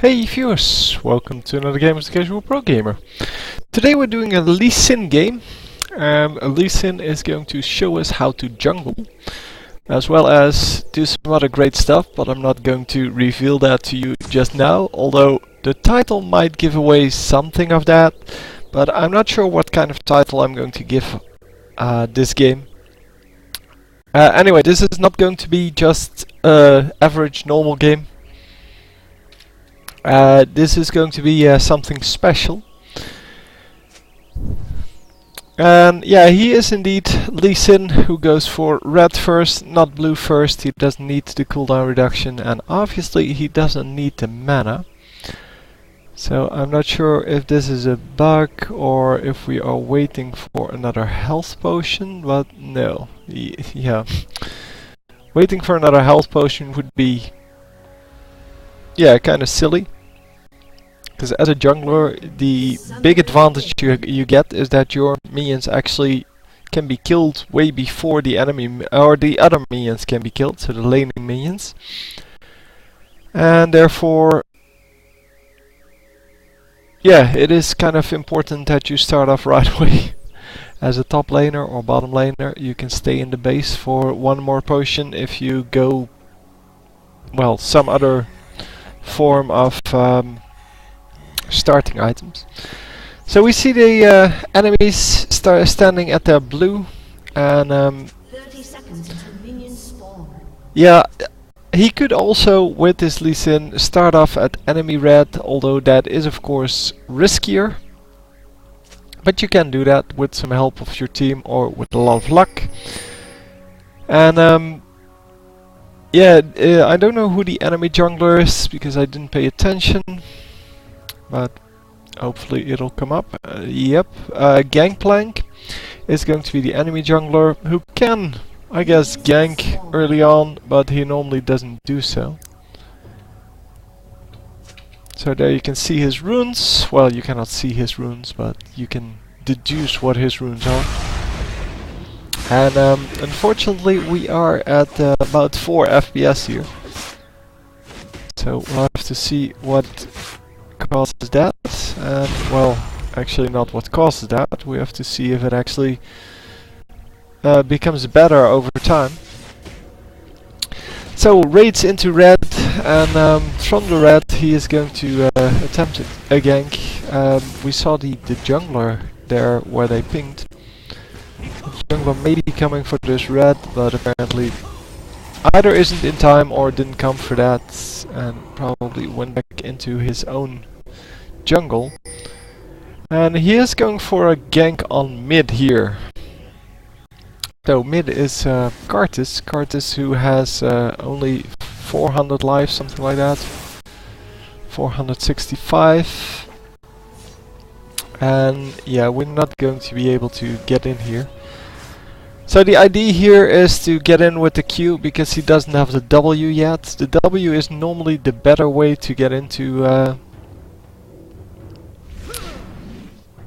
Hey viewers, welcome to another game of the Casual Pro Gamer. Today we're doing a Lee Sin game. Lee Sin is going to show us how to jungle, as well as do some other great stuff, but I'm not going to reveal that to you just now, although the title might give away something of that, but I'm not sure what kind of title I'm going to give this game. Anyway, this is not going to be just an average normal game. This is going to be something special. And yeah, he is indeed Lee Sin, who goes for red first, not blue first. He doesn't need the cooldown reduction, and obviously he doesn't need the mana. So I'm not sure if this is a bug or if we are waiting for another health potion, but no. Yeah. Waiting for another health potion would be, yeah, kind of silly. Because as a jungler, the big advantage you get is that your minions actually can be killed way before the enemy or the other minions can be killed, so the laning minions. And therefore, yeah, it is kind of important that you start off right away. As a top laner or bottom laner, you can stay in the base for one more potion if you go, well, some other form of starting items. So we see the enemies standing at their blue, and 30 seconds until minions spawn. yeah, he could also, with this Lee Sin, start off at enemy red, although that is of course riskier. But you can do that with some help of your team or with a lot of luck. And yeah, I don't know who the enemy jungler is because I didn't pay attention. But hopefully it'll come up. Yep, Gangplank is going to be the enemy jungler who can, I guess, gank early on, but he normally doesn't do so. So there you can see his runes. Well, you cannot see his runes, but you can deduce what his runes are. And unfortunately we are at about 4 FPS here. So we'll have to see what causes that, and well, actually not what causes that. We have to see if it actually becomes better over time. So raids into red, and from the red he is going to attempt a gank. We saw the jungler there where they pinged. The jungler may be coming for this red, but apparently either isn't in time or didn't come for that, and probably went back into his own jungle. And he is going for a gank on mid here. So mid is Karthus. Karthus, who has only 400 lives, something like that. 465. And yeah, we're not going to be able to get in here. So the idea here is to get in with the Q because he doesn't have the W yet. The W is normally the better way to get into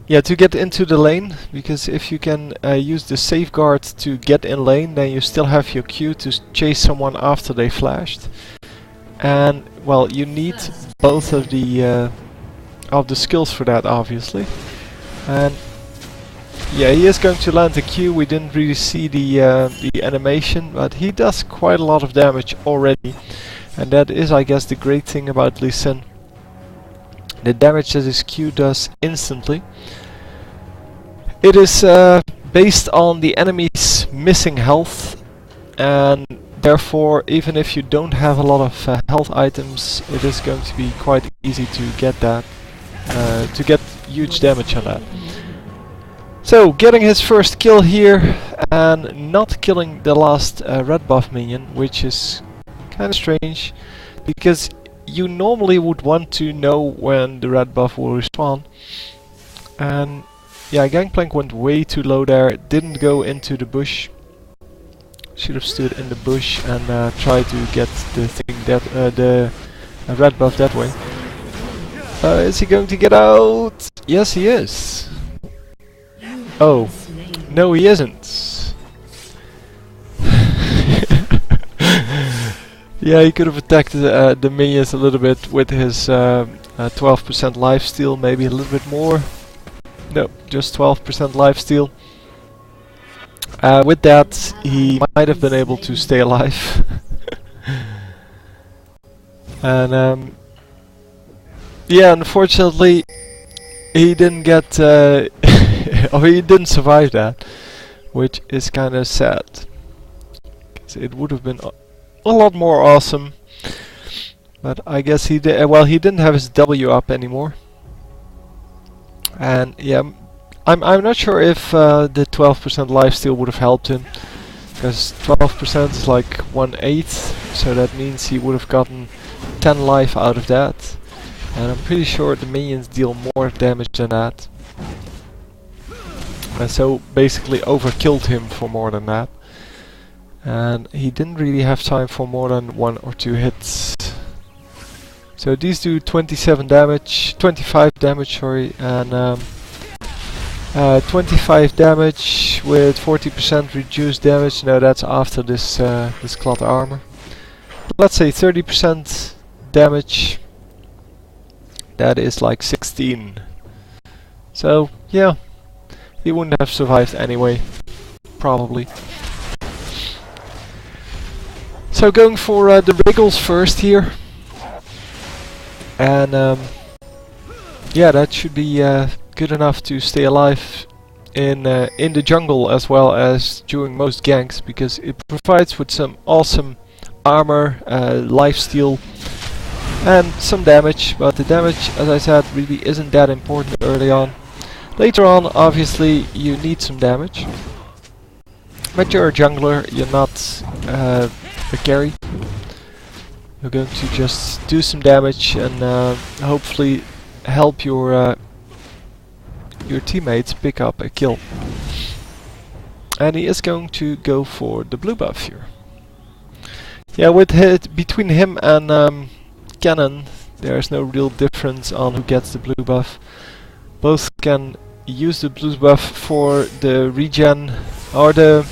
to get into the lane, because if you can use the safeguard to get in lane, then you still have your Q to chase someone after they flashed. And well, you need both of the skills for that, obviously. And yeah, he is going to land the Q. We didn't really see the animation, but he does quite a lot of damage already, and that is, I guess, the great thing about Lee Sin. The damage that his Q does instantly. It is based on the enemy's missing health, and therefore, even if you don't have a lot of health items, it is going to be quite easy to get that, to get huge damage on that. So, getting his first kill here, and not killing the last red buff minion, which is kind of strange, because you normally would want to know when the red buff will respawn. And yeah, Gangplank went way too low there, didn't go into the bush. Should have stood in the bush and tried to get the thing that the red buff that way. Is he going to get out? Yes, he is. Oh, no, he isn't. Yeah, he could have attacked the minions a little bit with his 12% lifesteal, maybe a little bit more. No, just 12% lifesteal. With that, he might have been able to stay alive. And yeah, unfortunately, he didn't get, or he didn't survive that, which is kind of sad. 'Cause it would have been a lot more awesome, but I guess he did. Well, he didn't have his W up anymore, and yeah, I'm not sure if the 12% lifesteal would have helped him, because 12% is like 1/8, so that means he would have gotten 10 life out of that, and I'm pretty sure the minions deal more damage than that, and so basically overkilled him for more than that. And he didn't really have time for more than 1 or 2 hits. So these do 27 damage, 25 damage, sorry, and 25 damage with 40% reduced damage. No, that's after this this cloth armor. Let's say 30% damage. That is like 16. So yeah, he wouldn't have survived anyway, probably. So going for the wriggles first here, and yeah, that should be good enough to stay alive in the jungle as well as during most ganks, because it provides with some awesome armor, lifesteal, and some damage. But the damage, as I said, really isn't that important early on. Later on, obviously, you need some damage, but you're a jungler, you're not a carry. You're going to just do some damage and hopefully help your teammates pick up a kill. And he is going to go for the blue buff here. Yeah, with between him and Cannon, there's no real difference on who gets the blue buff. Both can use the blue buff for the regen, or the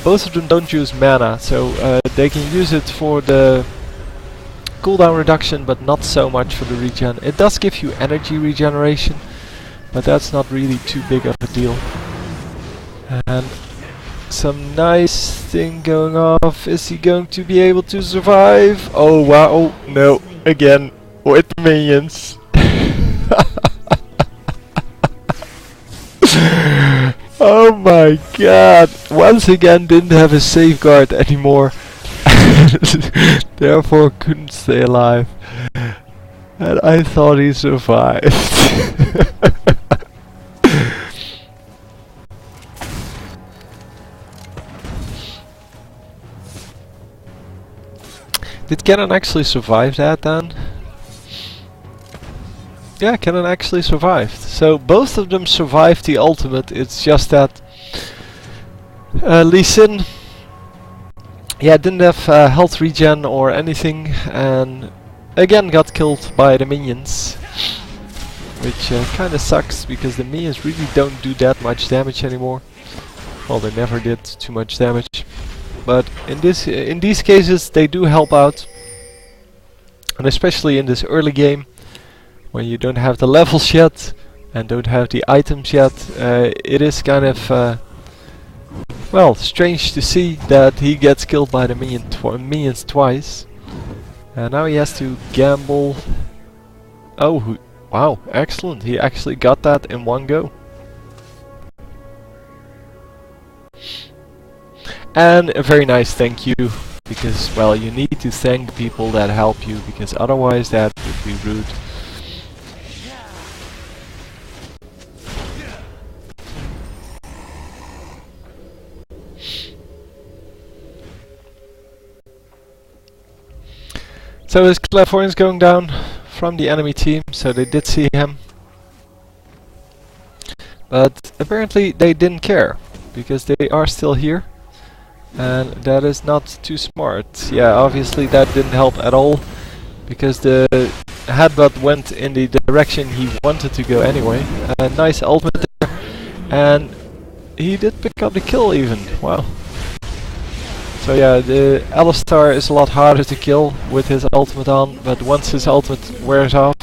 both of them don't use mana, so they can use it for the cooldown reduction, but not so much for the regen. It does give you energy regeneration, but that's not really too big of a deal. And some nice thing going off. Is he going to be able to survive? Oh wow, no, again, with the minions. Oh my god, once again didn't have a safeguard anymore, therefore couldn't stay alive, and I thought he survived. Did Cannon actually survive that then? Yeah, Cannon actually survived. So both of them survived the ultimate. It's just that Lee Sin, yeah, didn't have health regen or anything, and again got killed by the minions, which kind of sucks because the minions really don't do that much damage anymore. Well, they never did too much damage, but in these cases they do help out, and especially in this early game, when you don't have the levels yet and don't have the items yet, it is kind of well, strange to see that he gets killed by the minions twice, and now he has to gamble. Oh, wow, excellent! He actually got that in one go. And a very nice thank you, because, well, you need to thank the people that help you, because otherwise that would be rude. So his clairvoyance going down from the enemy team, so they did see him. But apparently they didn't care, because they are still here. And that is not too smart. Yeah, obviously that didn't help at all, because the headbutt went in the direction he wanted to go anyway. Nice ultimate there, and he did pick up the kill even. Wow. So yeah, the Alistar is a lot harder to kill with his ultimate on, but once his ultimate wears off,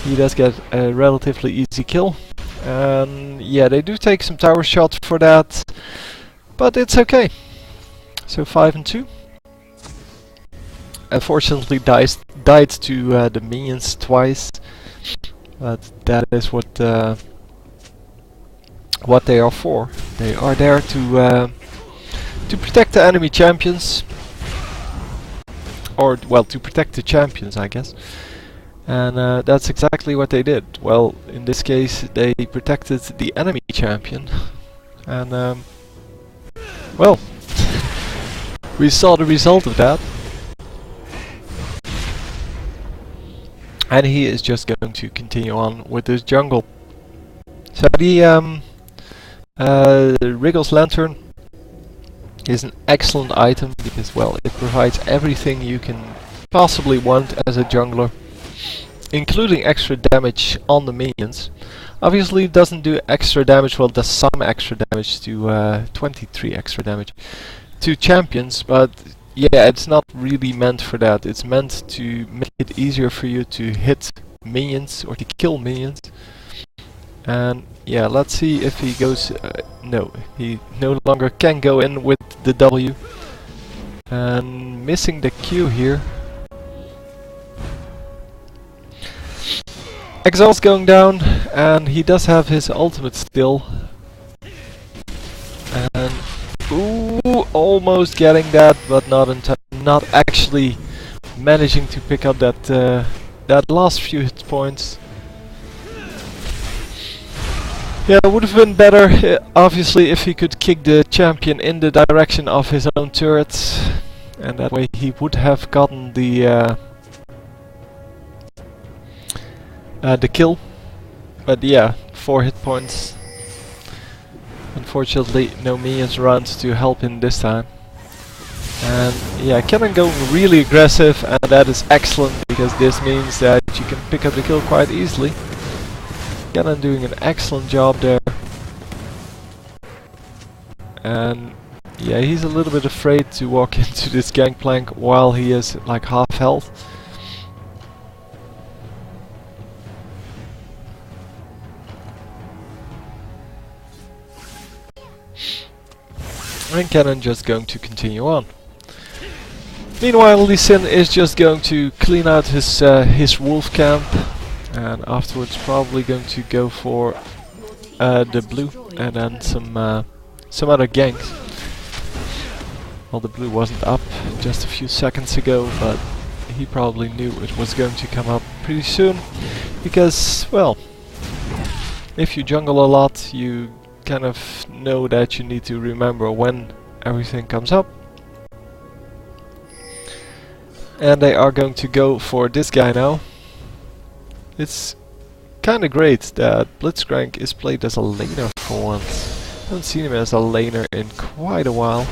he does get a relatively easy kill. And yeah, they do take some tower shots for that, but it's okay. So 5 and 2. Unfortunately died to the minions twice, but that is what they are for. They are there to protect the enemy champions, or well, to protect the champions, I guess. And that's exactly what they did. Well, in this case, they protected the enemy champion, and well, we saw the result of that. And he is just going to continue on with his jungle. So the Wriggle's Lantern is an excellent item because, well, it provides everything you can possibly want as a jungler, including extra damage on the minions. Obviously it doesn't do extra damage, well, it does some extra damage to 23 extra damage to champions, but yeah, it's not really meant for that. It's meant to make it easier for you to hit minions or to kill minions. And yeah, let's see if he goes... no, he no longer can go in with the W. And missing the Q here. Exhaust going down, and he does have his ultimate still. And ooh, almost getting that, but not actually managing to pick up that that last few hit points. Yeah, it would have been better, obviously, if he could kick the champion in the direction of his own turrets, and that way he would have gotten the kill. But yeah, 4 hit points. Unfortunately, no minions around to help him this time. And yeah, Cannon going really aggressive, and that is excellent because this means that you can pick up the kill quite easily. Cannon doing an excellent job there. And yeah, he's a little bit afraid to walk into this gangplank while he is like half health. And Cannon just going to continue on. Meanwhile, Lee Sin is just going to clean out his wolf camp, and afterwards probably going to go for the blue and then some other ganks. Well, the blue wasn't up just a few seconds ago, but he probably knew it was going to come up pretty soon, because, well, if you jungle a lot, you kind of know that you need to remember when everything comes up. And they are going to go for this guy now. It's kinda great that Blitzcrank is played as a laner for once. I haven't seen him as a laner in quite a while.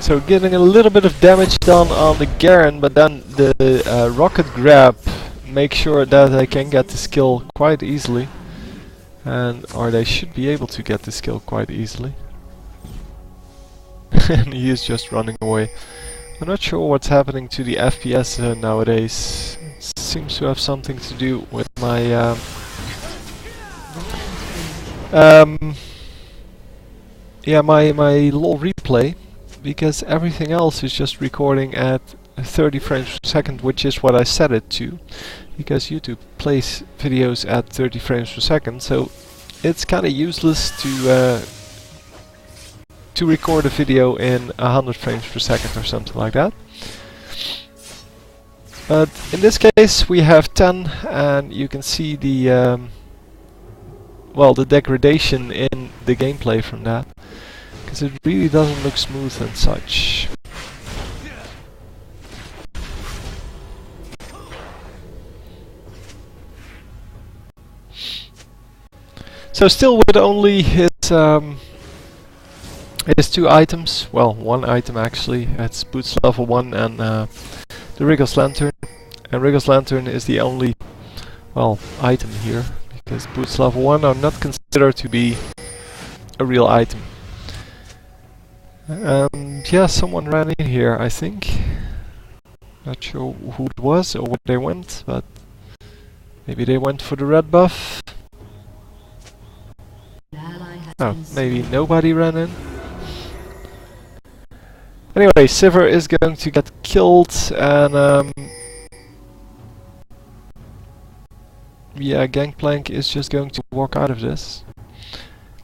So getting a little bit of damage done on the Garen, but then the rocket grab make sure that they can get the skill quite easily, or they should be able to get the skill quite easily. And he is just running away. I'm not sure what's happening to the FPS nowadays. It seems to have something to do with my yeah, my LoL replay, because everything else is just recording at 30 frames per second, which is what I set it to, because YouTube plays videos at 30 frames per second, so it's kinda useless to record a video in 100 frames per second or something like that. But in this case we have 10, and you can see the well, the degradation in the gameplay from that, because it really doesn't look smooth and such. So still with only his 2 items, well, 1 item actually. It's Boots level 1 and the Wriggle's Lantern. And Wriggle's Lantern is the only, well, item here, because Boots level 1 are not considered to be a real item. Yeah, someone ran in here, I think. Not sure who it was or where they went, but maybe they went for the red buff. Oh, maybe nobody ran in. Anyway, Sivir is going to get killed, and yeah, Gangplank is just going to walk out of this.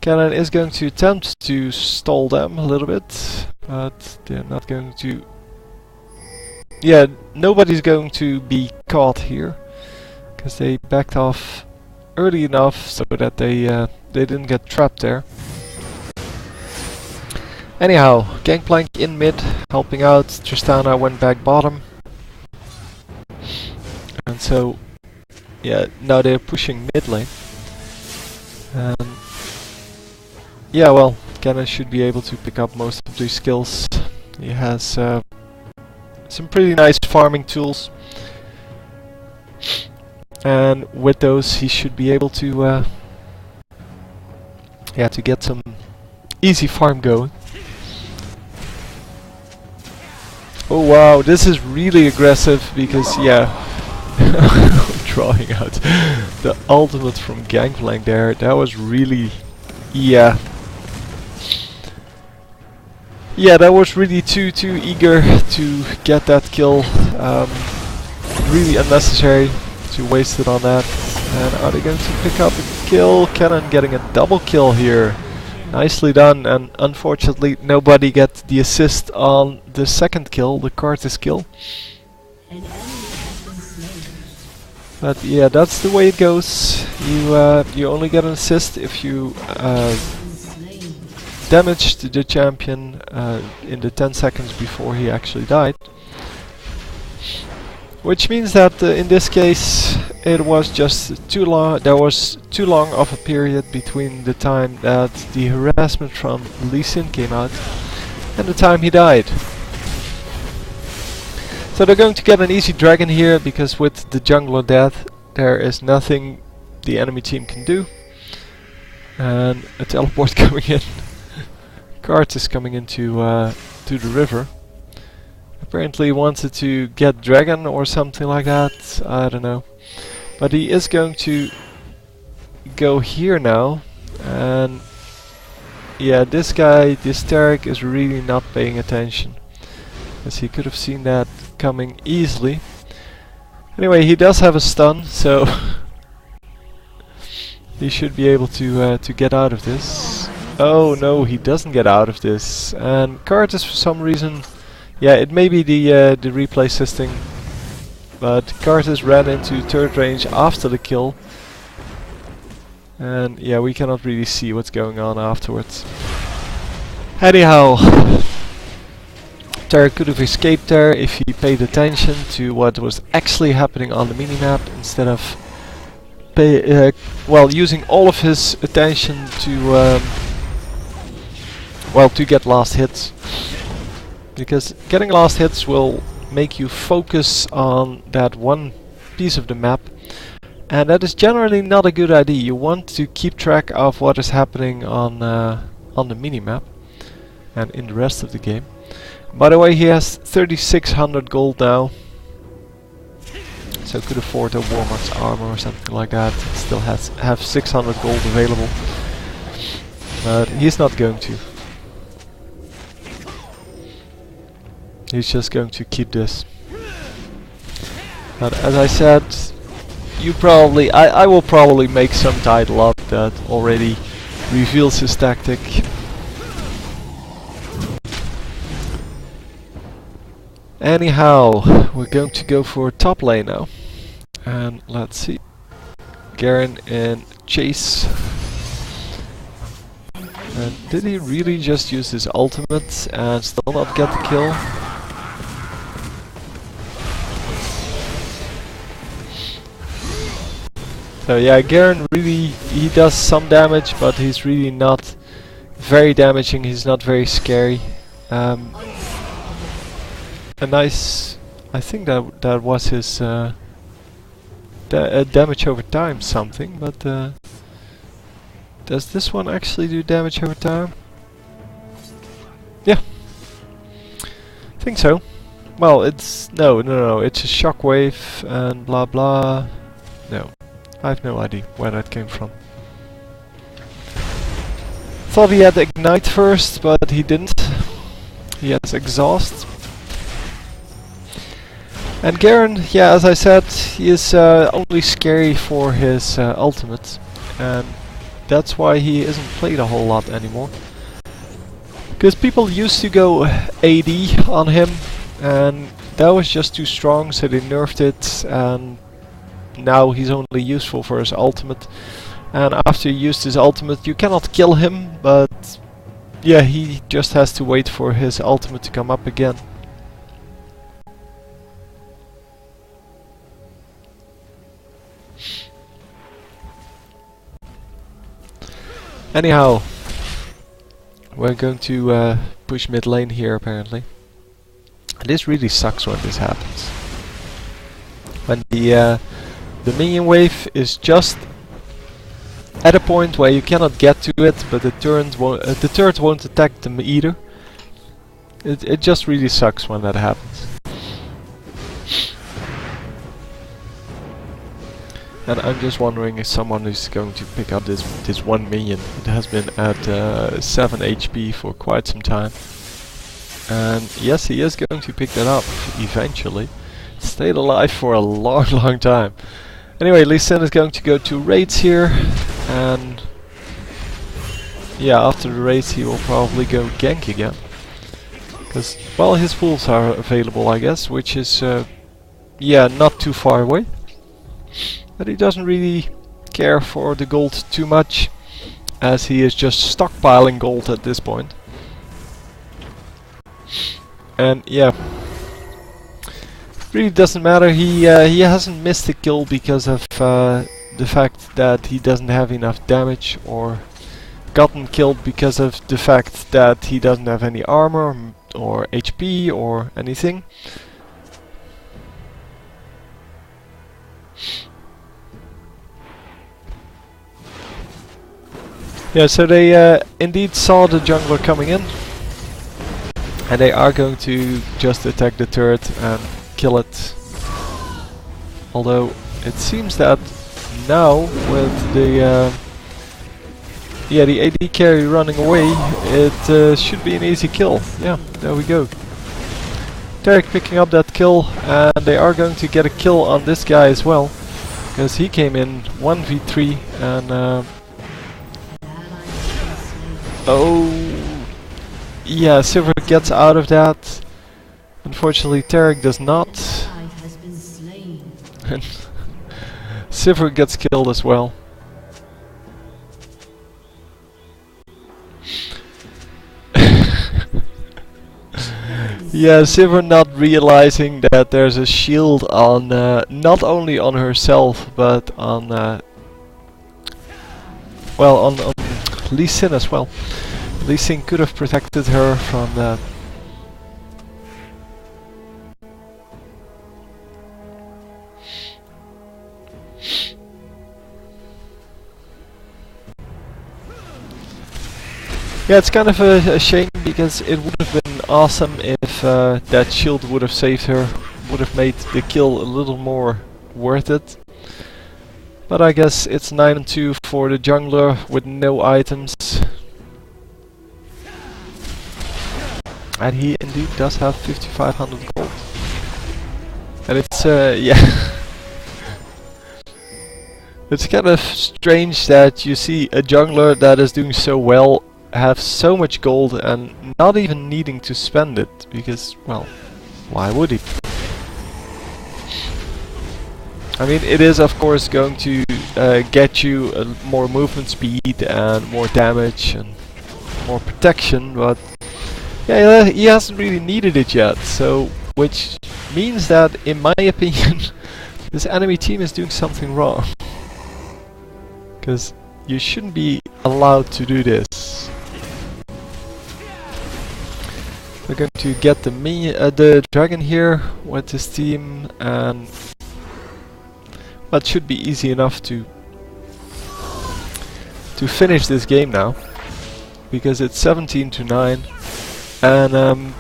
Cannon is going to attempt to stall them a little bit, but they're not going to. Yeah, nobody's going to be caught here, because they backed off early enough so that they didn't get trapped there. Anyhow, Gangplank in mid, helping out. Tristana went back bottom. And so, yeah, now they're pushing mid lane. Yeah, well, Cannon should be able to pick up most of these skills. He has some pretty nice farming tools. And with those he should be able to yeah, to get some easy farm going. Oh wow, this is really aggressive because, yeah, drawing out the ultimate from Gangplank there, that was really, yeah, that was really too eager to get that kill. Really unnecessary to waste it on that. And are they going to pick up a kill? Cannon getting a double kill here. Nicely done, and unfortunately nobody gets the assist on the second kill, the Karthus kill. But yeah, that's the way it goes. You only get an assist if you damaged the champion in the 10 seconds before he actually died. Which means that in this case it was just too long. There was too long of a period between the time that the harassment from Lee Sin came out and the time he died. So they're going to get an easy dragon here because with the jungler dead there is nothing the enemy team can do. And a teleport coming in. Karthus is coming into to the river. Apparently wanted to get dragon or something like that, I don't know. But he is going to go here now, and yeah, this guy, this Taric, is really not paying attention, as he could have seen that coming easily. Anyway, he does have a stun, so he should be able to get out of this. Oh no, he doesn't get out of this, and Karthus for some reason. Yeah, it may be the replay system, but Karthus ran into third range after the kill, and yeah, we cannot really see what's going on afterwards. Anyhow, Taric could have escaped there if he paid attention to what was actually happening on the minimap instead of well, using all of his attention to well, to get last hits. Because getting last hits will make you focus on that one piece of the map, and that is generally not a good idea. You want to keep track of what is happening on the minimap and in the rest of the game. By the way, he has 3600 gold now, so could afford a Warmock's armor or something like that. Still have 600 gold available, but he's not going to. He's just going to keep this. But as I said, I will probably make some title up that already reveals his tactic. Anyhow, we're going to go for top lane now. And let's see. Garen and Chase. And did he really just use his ultimate and still not get the kill? So yeah, Garen really, he does some damage, but he's really not very damaging, he's not very scary. A nice, I think that was his damage over time something, but does this one actually do damage over time? Yeah, Think so. Well, it's no. It's a shockwave and blah blah. No, I have no idea where that came from. Thought he had ignite first, but he didn't. He has exhaust. And Garen, yeah, as I said, he is only scary for his ultimate, and that's why he isn't played a whole lot anymore. Because people used to go AD on him, and that was just too strong, so they nerfed it, and now he's only useful for his ultimate. And after you used his ultimate, you cannot kill him, but yeah, he just has to wait for his ultimate to come up again. Anyhow, we're going to push mid lane here apparently. This really sucks when this happens. When the minion wave is just at a point where you cannot get to it, but the turret won't attack them either. It just really sucks when that happens. And I'm just wondering if someone is going to pick up this one minion. It has been at 7 HP for quite some time. And yes, he is going to pick that up eventually. Stayed alive for a long time. Anyway, Lee Sin is going to go to raids here. And yeah, after the raids he will probably go gank again. Because, well, his pools are available, I guess, which is, yeah, not too far away. But he doesn't really care for the gold too much, as he is just stockpiling gold at this point. And yeah, really doesn't matter. He hasn't missed a kill because of the fact that he doesn't have enough damage, or gotten killed because of the fact that he doesn't have any armor or HP or anything. Yeah, so they indeed saw the jungler coming in, and they are going to just attack the turret and kill it. Although it seems that now with the the AD carry running away, it should be an easy kill. Yeah, there we go. Taric picking up that kill, and they are going to get a kill on this guy as well, because he came in 1v3 and oh, yeah, Sivir gets out of that. Unfortunately, Taric does not. And Sivir gets killed as well. Yeah, Sivir not realizing that there's a shield on, not only on herself, but on, well, on Lee Sin as well. Lee Sin could have protected her from that. Yeah, it's kind of a shame, because it would have been awesome if that shield would have saved her, would have made the kill a little more worth it. But I guess it's 9-2 for the jungler with no items. And he indeed does have 5500 gold. And it's, yeah. It's kind of strange that you see a jungler that is doing so well have so much gold and not even needing to spend it, because, well, why would he? I mean, it is of course going to get you more movement speed and more damage and more protection, but yeah, he hasn't really needed it yet, so, which means that, in my opinion, this enemy team is doing something wrong. Because you shouldn't be allowed to do this. We're going to get the dragon here with this team, and that should be easy enough to finish this game now, because it's 17-9, and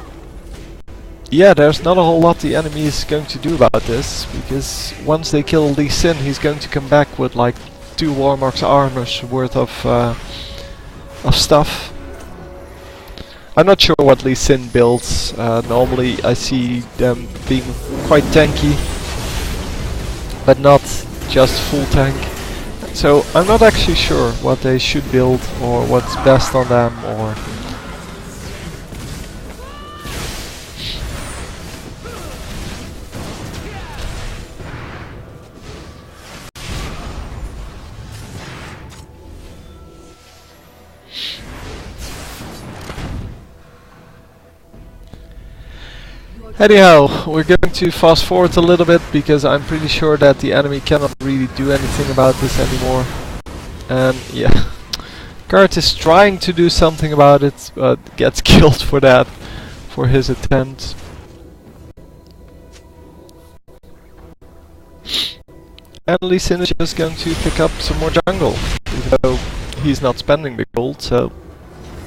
yeah, there's not a whole lot the enemy is going to do about this, because once they kill Lee Sin, he's going to come back with like 2 Warmark's armors worth of stuff. I'm not sure what Lee Sin builds. Normally I see them being quite tanky, but not just full tank. So I'm not actually sure what they should build or what's best on them, or... Anyhow, we're going to fast forward a little bit because I'm pretty sure that the enemy cannot really do anything about this anymore. And yeah, Kurt is trying to do something about it, but gets killed for that, for his attempt. And Lee Sin is just going to pick up some more jungle, even though he's not spending the gold, so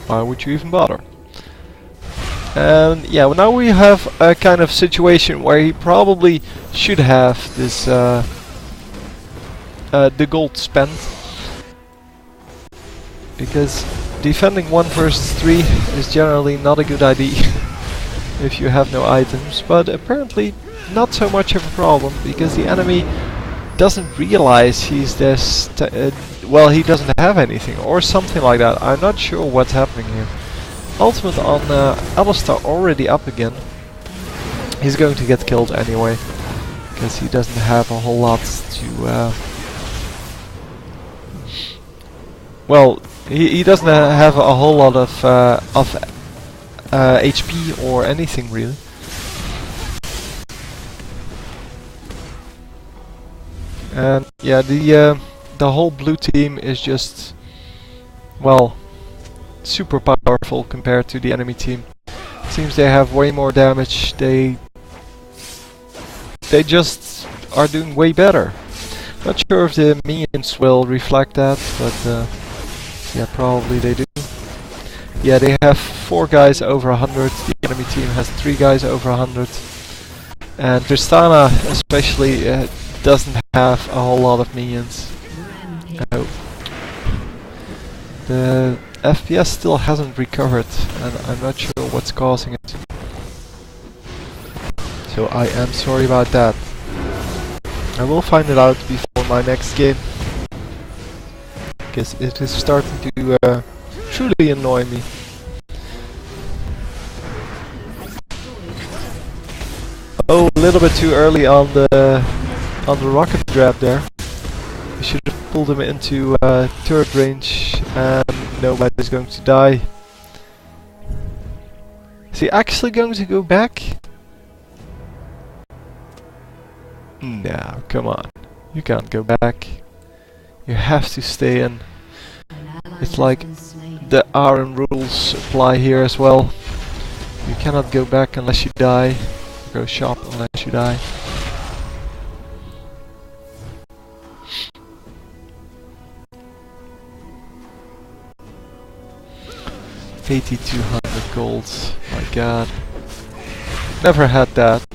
why would you even bother? And yeah, well, now we have a kind of situation where he probably should have this the gold spent, because defending 1 versus 3 is generally not a good idea if you have no items, but apparently not so much of a problem, because the enemy doesn't realize he's this well, he doesn't have anything or something like that. I'm not sure what's happening here. Ultimate on Alistar already up again. He's going to get killed anyway, because he doesn't have a whole lot to... well, he doesn't have a whole lot of HP or anything really. And yeah, the whole blue team is just, well, super powerful compared to the enemy team. Seems they have way more damage. They just are doing way better. Not sure if the minions will reflect that, but yeah, probably they do. Yeah, they have 4 guys over 100. The enemy team has 3 guys over 100. And Tristana especially doesn't have a whole lot of minions. Oh. The FPS still hasn't recovered, and I'm not sure what's causing it. So I am sorry about that. I will find it out before my next game, because it is starting to truly annoy me. Oh, a little bit too early on the rocket grab there. We should have pulled him into turret range, and nobody's going to die. Is he actually going to go back? No, come on. You can't go back. You have to stay in. It's like the Iron rules apply here as well. You cannot go back unless you die. Go shop unless you die. $8,200 gold. My god. Never had that.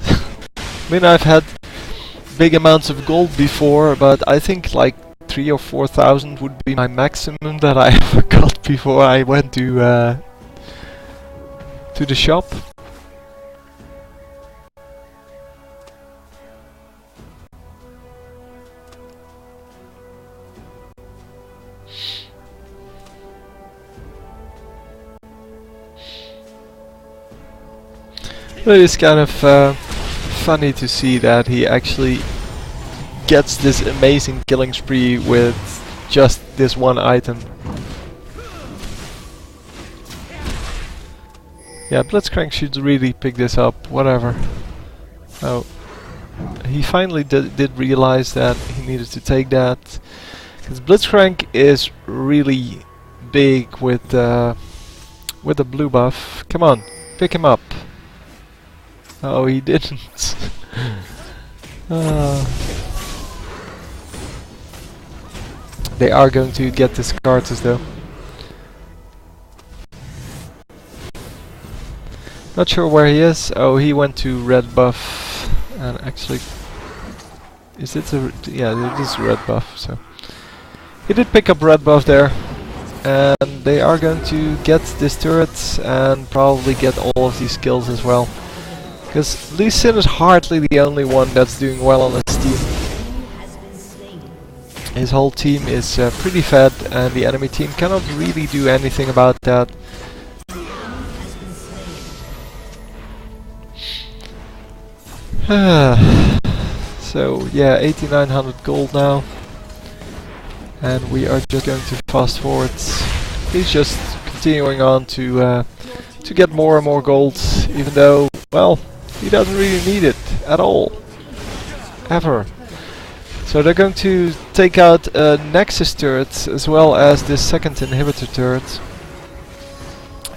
I mean, I've had big amounts of gold before, but I think like 3,000 or 4,000 would be my maximum that I ever got before I went to the shop. But it's kind of funny to see that he actually gets this amazing killing spree with just this one item. Yeah, Blitzcrank should really pick this up, whatever. Oh, he finally did realize that he needed to take that, because Blitzcrank is really big with the blue buff. Come on, pick him up. Oh, he didn't. They are going to get this Karthus though. Not sure where he is. Oh, he went to red buff. And actually... Is it a... Yeah, it is red buff, so... He did pick up red buff there. And they are going to get this turret and probably get all of these kills as well. Because Lee Sin is hardly the only one that's doing well on his team. His whole team is pretty fed and the enemy team cannot really do anything about that. So yeah, 8900 gold now. And we are just going to fast forward. He's just continuing on to get more and more gold, even though, well, he doesn't really need it at all. Ever. So they're going to take out a Nexus turret as well as this second inhibitor turret.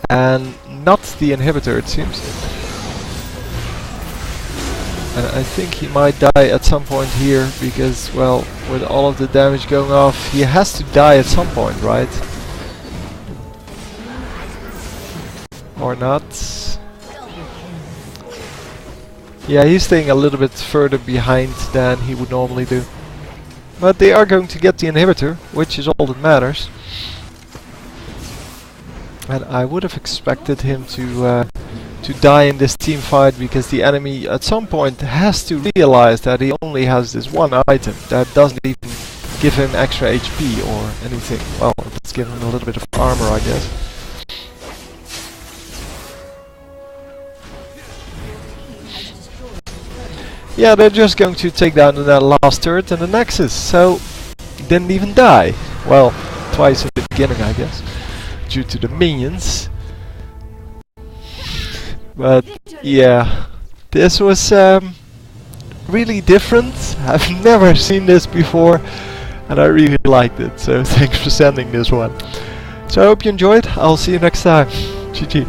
And not the inhibitor, it seems. And I think he might die at some point here because, well, with all of the damage going off, he has to die at some point, right? Or not? Yeah, he's staying a little bit further behind than he would normally do. But they are going to get the inhibitor, which is all that matters. And I would have expected him to die in this team fight because the enemy at some point has to realize that he only has this one item that doesn't even give him extra HP or anything. Well, it's given him a little bit of armor, I guess. Yeah, they're just going to take down that last turret and the Nexus, so didn't even die. Well, twice in the beginning, I guess, due to the minions. But yeah, this was really different. I've never seen this before and I really liked it, so thanks for sending this one. So I hope you enjoyed. I'll see you next time. GG.